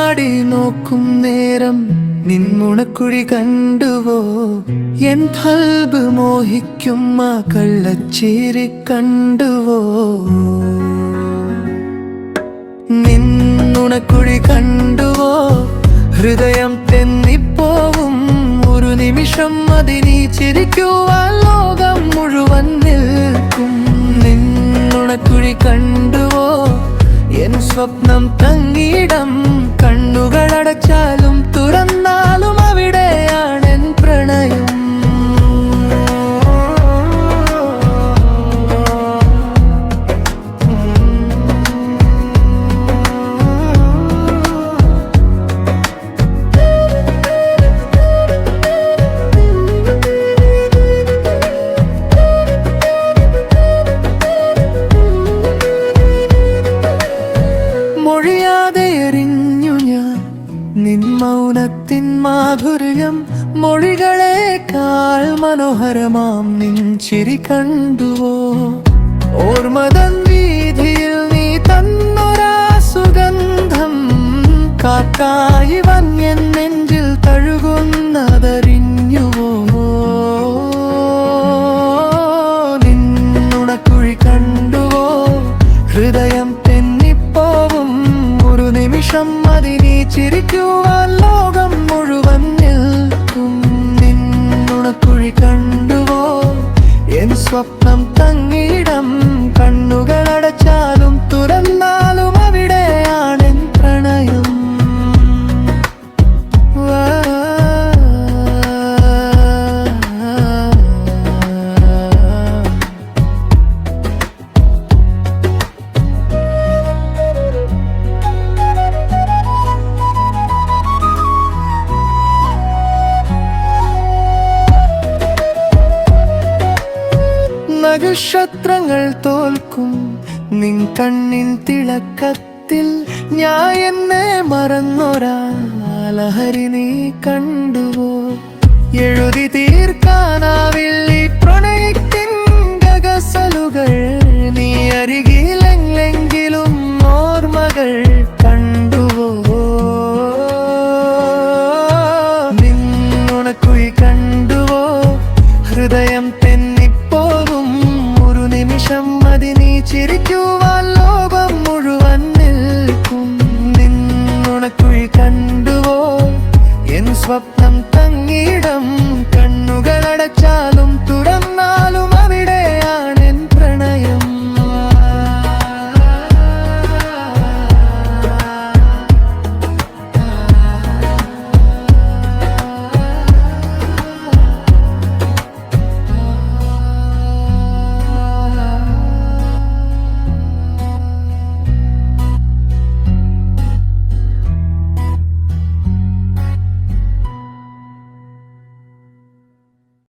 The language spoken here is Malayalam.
കണ്ണാടി നോക്കും നേരം നിന്നുണക്കുഴി കണ്ടുവോ എൻ കൽബ് മോഹിക്കും ആ കള്ളച്ചിരി കണ്ടുവോ നിന്നുണക്കുഴി കണ്ടുവോ ഹൃദയം തെന്നിപ്പോവും ഒരു നിമിഷം അതിനീ ചിരിക്കുവാൻ ലോകം മുഴുവൻ നിൽക്കും നിന്നുണക്കുഴി കണ്ടുവോ എൻ സ്വപ്നം തങ്ങിയിടം കണ്ണുകളടച്ചാലും തുറന്നാലും അവിടെയാണെൻ പ്രണയം നിൻ മൗനത്തിൻ മാധുര്യം മൊഴികളേക്കാൾ മനോഹരമാം നിൻ ചിരി കണ്ടുവോ ഓർമ്മതൻ വീതിയിൽ നീ തന്നൊരാ സുഗന്ധം കാക്കായി വന്യൻ നെഞ്ചിൽ തഴുകുന്നതറിഞ്ഞുവോ നിന്നുണക്കുഴി കണ്ടുവോ ഹൃദയം തെന്നിപ്പോവും ഒരു നിമിഷം അതിനീ ചിരിക്കുവാൻ ലോകം മുഴുവൻ നിൽക്കും നിന്നുണക്കുഴി കണ്ടുവോ എൻ സ്വപ്നം തങ്ങിയിടം കണ്ണുകളടച്ചാലും തുറന്നാലും അവിടെയാണെൻ പ്രണയം നക്ഷത്രങ്ങൾ തോൽക്കും നിൻ കണ്ണിൻ തിളക്കത്തിൽ ഞാൻ എന്നെ മറന്നൊരാ ലഹരി നീ കണ്ടുവോ എഴുതി തീർക്കാനാവില്ല ഈ പ്രണയത്തിൻ ഗസലുകൾ നീ അരികിലെങ്കിലും ഓർമ്മകൾ